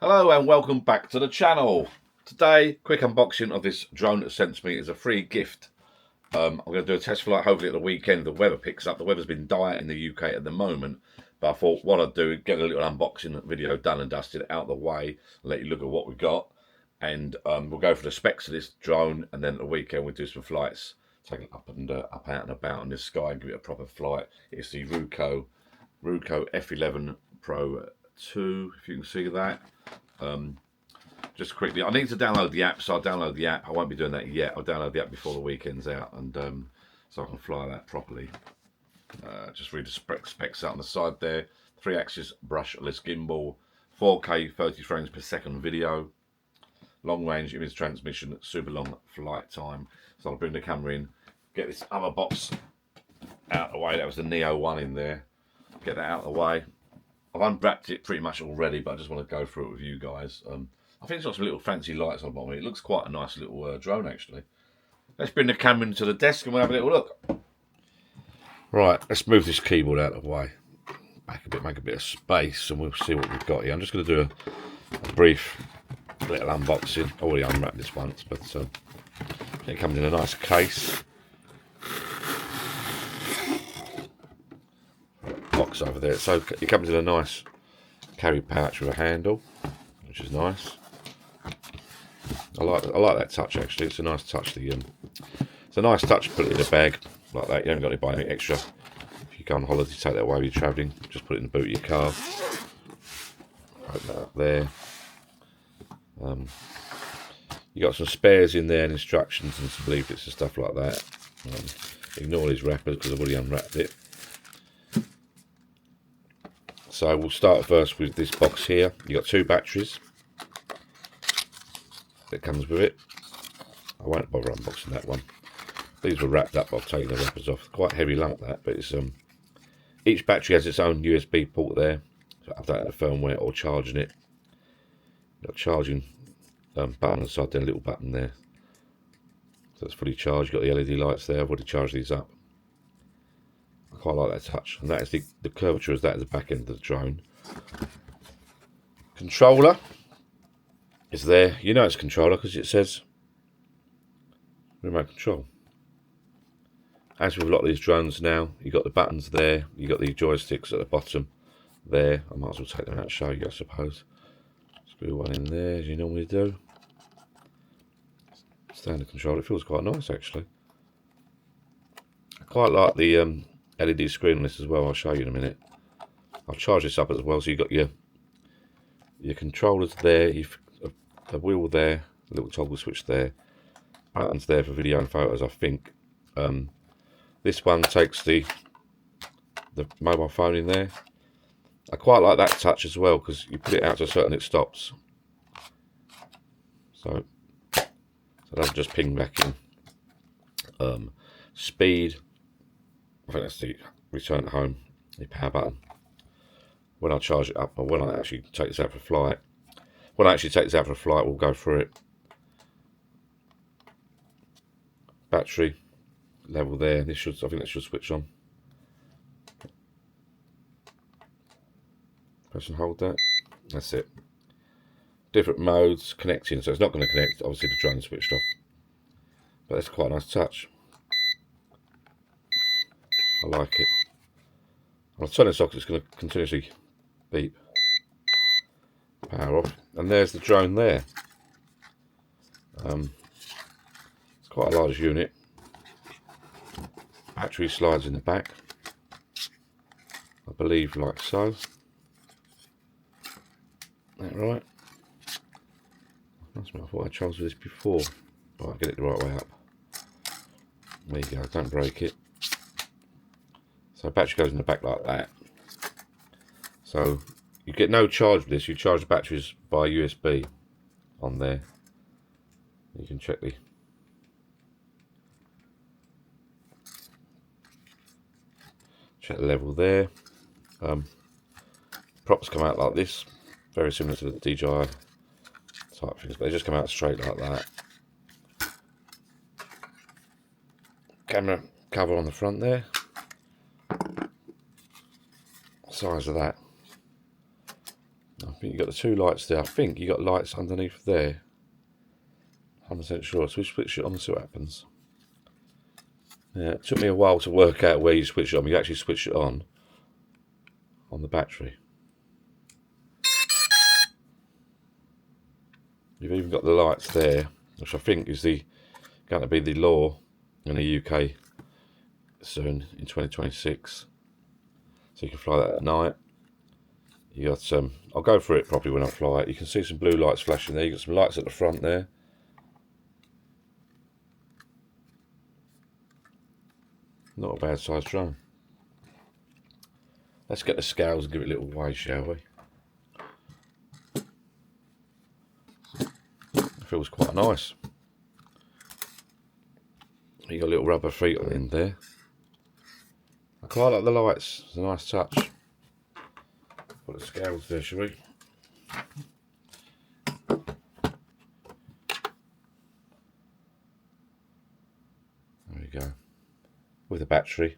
Hello and welcome back to the channel. Today, quick unboxing of this drone that's sent to me. It's a free gift. I'm going to do a test flight hopefully at the weekend. The weather picks up. The weather's been dire in the UK at the moment, but I thought what I'd do, get a little unboxing video done and dusted out of the way, let you look at what we got, and we'll go for the specs of this drone, and then at the weekend we'll do some flights, take it up out and about in the sky and give it a proper flight. It's the Ruco F11 Pro 2, if you can see that. Just quickly, I need to download the app, so I'll download the app. I won't be doing that yet. I'll download the app before the weekend's out, and so I can fly that properly. Just read the specs out on the side there. 3-axis brushless gimbal, 4K 30 frames per second video, long range image transmission, super long flight time. So I'll bring the camera in, get this other box out of the way. That was the Neo one in there. Get that out of the way. I've unwrapped it pretty much already, but I just want to go through it with you guys. I think it's got some little fancy lights on the bottom. It looks quite a nice little drone, actually. Let's bring the camera into the desk and we'll have a little look. Right, let's move this keyboard out of the way. Back a bit, make a bit of space, and we'll see what we've got here. I'm just going to do a brief little unboxing. I already unwrapped this once, but it comes in a nice case. Box over there. So it comes in a nice carry pouch with a handle, which is nice. I like that touch, actually. It's a nice touch. It's a nice touch to put it in a bag like that. You haven't got to buy anything extra. If you go on holiday, take that away when you're travelling. Just put it in the boot of your car. Open that up there. You got some spares in there and instructions and some leaflets and stuff like that. Ignore these wrappers because I've already unwrapped it. So we'll start first with this box here. You got 2 batteries that comes with it. I won't bother unboxing that one. These were wrapped up. I've taken the wrappers off. Quite heavy lump that, but it's each battery has its own USB port there. So I've done the firmware or charging it. Got a charging button on the side there, a little button there. So it's fully charged. Got the LED lights there. I've already charged these up. I quite like that touch, and that is the curvature is that at the back end of the drone. Controller is there. You know it's a controller because it says remote control. As with a lot of these drones now, you got the buttons there. You got the joysticks at the bottom there. I might as well take them out and show you, I suppose. Screw one in there as you normally do. Standard controller. It feels quite nice, actually. I quite like the LED screen on this as well. I'll show you in a minute. I'll charge this up as well. So you've got your controllers there, a wheel there, a little toggle switch there, buttons there for video and photos, I think. This one takes the mobile phone in there. I quite like that touch as well because you put it out to a certain, it stops. So that'll just ping back in. Speed. I think that's the return at home, the power button. When I charge it up, or when I actually take this out for a flight, we'll go through it. Battery level there. I think that should switch on. Press and hold that. That's it. Different modes connecting, so it's not going to connect. Obviously, the drone switched off, but that's quite a nice touch. I like it. I'll turn this off because it's going to continuously beep. Power off. And there's the drone there. It's quite a large unit. Battery slides in the back. I believe like so. That right? I thought I chose this before. Right, get it the right way up. There you go, don't break it. So battery goes in the back like that. So you get no charge with this. You charge the batteries by USB on there. You can check the level there. Props come out like this, very similar to the DJI type things, but they just come out straight like that. Camera cover on the front there. Size of that. I think you got the two lights there. I think you got lights underneath there. 100% sure. So we switch it on and see what happens. Yeah, it took me a while to work out where you switch it on. You actually switch it on the battery. You've even got the lights there, which I think is going to be the law in the UK soon in 2026. So you can fly that at night. You got I'll go through it properly when I fly it. You can see some blue lights flashing there. You got some lights at the front there. Not a bad sized drone. Let's get the scales and give it a little wave, shall we? It feels quite nice. You got little rubber feet on the end there. I quite like the lights. It's a nice touch. Put the scales there, shall we? There we go. With a battery.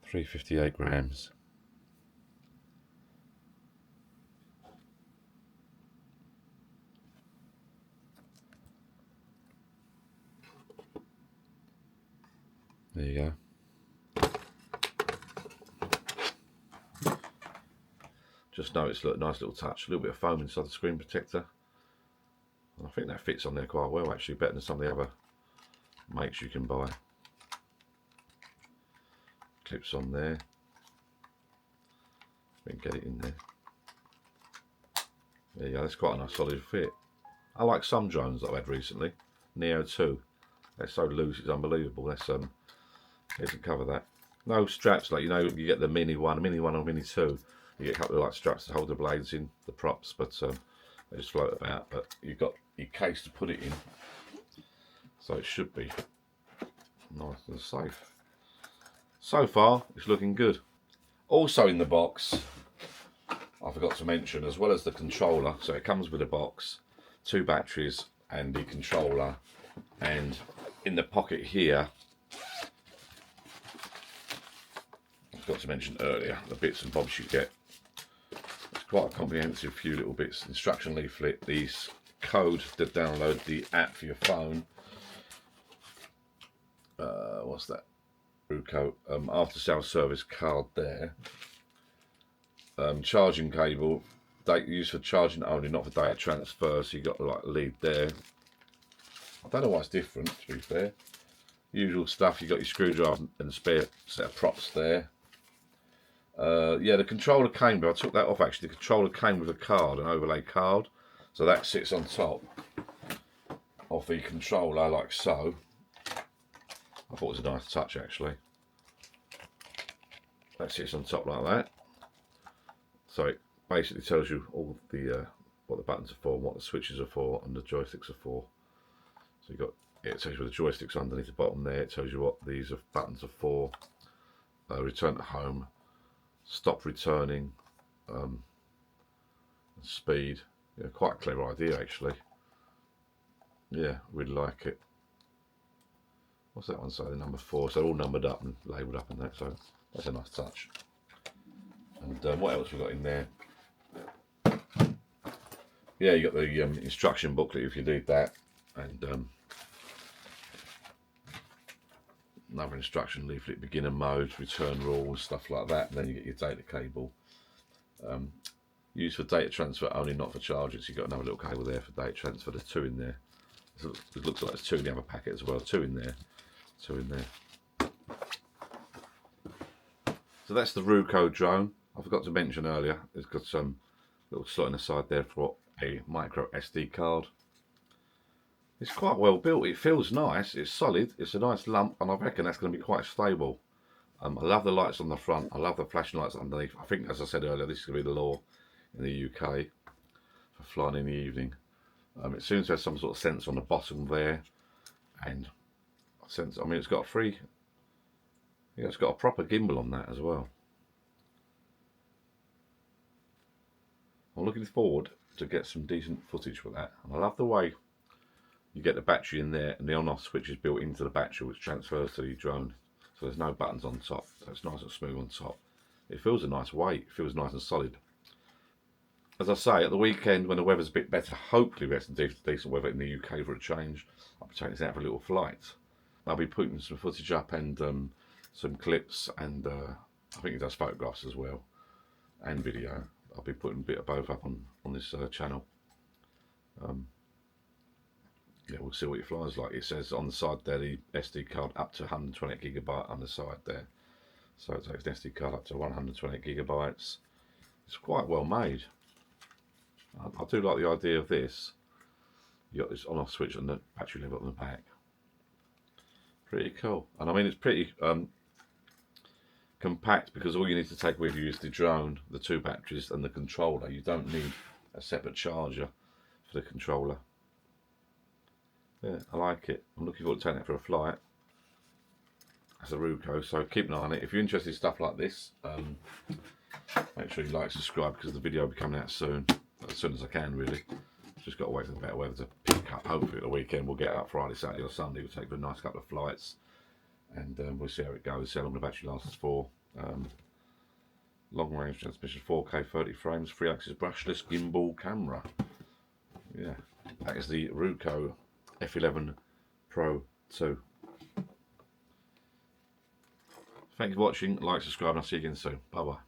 358 grams. There you go. Just noticed, look, nice little touch, a little bit of foam inside the screen protector. And I think that fits on there quite well, actually, better than some of the other makes you can buy. Clips on there. We can get it in there. There you go, that's quite a nice solid fit. I like some drones that I've had recently. Neo 2. They're so loose, it's unbelievable. Let's here's to cover that. No straps, like, you know, you get the mini 1 or mini 2. You get a couple of like straps to hold the blades in, the props, but they just float about. But you've got your case to put it in, so it should be nice and safe. So far, it's looking good. Also in the box, I forgot to mention, as well as the controller, so it comes with a box, 2 batteries and the controller, and in the pocket here, I forgot to mention earlier, the bits and bobs you get. Quite a comprehensive few little bits. Instruction leaflet, the code to download the app for your phone. What's that? Ruco, after sales service card there. Charging cable, used for charging only, not for data transfer. So you got the like lead there. I don't know why it's different, to be fair. Usual stuff. You got your screwdriver and spare set of props there. Yeah, the controller came, but I took that off actually. The controller came with a card, an overlay card, so that sits on top of the controller like so. I thought it was a nice touch actually. That sits on top like that, so it basically tells you all the what the buttons are for, and what the switches are for, and the joysticks are for. So you got it tells you where the joysticks are underneath the bottom there. It tells you what these buttons are for. Return to home. Stop returning, speed. Yeah, quite a clever idea actually. Yeah, really like it. What's that one say? The number 4. So they're all numbered up and labelled up and that. So that's a nice touch. And what else we got in there? Yeah, you got the instruction booklet if you need that, and another instruction leaflet, beginner mode, return rules, stuff like that. And then you get your data cable. Used for data transfer only, not for charging. So you've got another little cable there for data transfer. There's 2 in there. So it looks like there's 2 in the other packet as well. 2 in there. 2 in there. So that's the Ruco drone. I forgot to mention earlier, it's got some little slot in the side there for a micro SD card. It's quite well built. It feels nice. It's solid. It's a nice lump, and I reckon that's going to be quite stable. I love the lights on the front. I love the flashing lights underneath. I think, as I said earlier, this is going to be the law in the UK for flying in the evening. It seems to have some sort of sensor on the bottom there, and I mean, it's got it's got a proper gimbal on that as well. I'm looking forward to get some decent footage with that, and I love the way you get the battery in there, and the on-off switch is built into the battery, which transfers to the drone. So there's no buttons on top, so it's nice and smooth on top. it feels a nice weight. It feels nice and solid. As I say, at the weekend when the weather's a bit better, hopefully we have some decent weather in the UK for a change, I'll be taking this out for a little flight. I'll be putting some footage up and some clips, and I think he does photographs as well and video. I'll be putting a bit of both up on this channel. Yeah, we'll see what it flies like. It says on the side there, the SD card up to 128GB on the side there. So it takes an SD card up to 128GB. It's quite well made. I do like the idea of this. You got this on-off switch and the battery level on the back. Pretty cool. And I mean, it's pretty compact, because all you need to take with you is the drone, the 2 batteries and the controller. You don't need a separate charger for the controller. Yeah, I like it. I'm looking forward to taking it for a flight. That's a Ruco, so keep an eye on it. If you're interested in stuff like this, make sure you like, subscribe, because the video will be coming out soon as I can, really. Just got to wait for the better weather to pick up. Hopefully at the weekend we'll get out Friday, Saturday or Sunday. We'll take a nice couple of flights, and we'll see how it goes, see how long the battery lasts for. Long range transmission, 4K 30 frames, 3-axis brushless gimbal camera. Yeah, that is the Ruco F11 Pro 2. Thank you for watching, like, subscribe, and I'll see you again soon. Bye bye.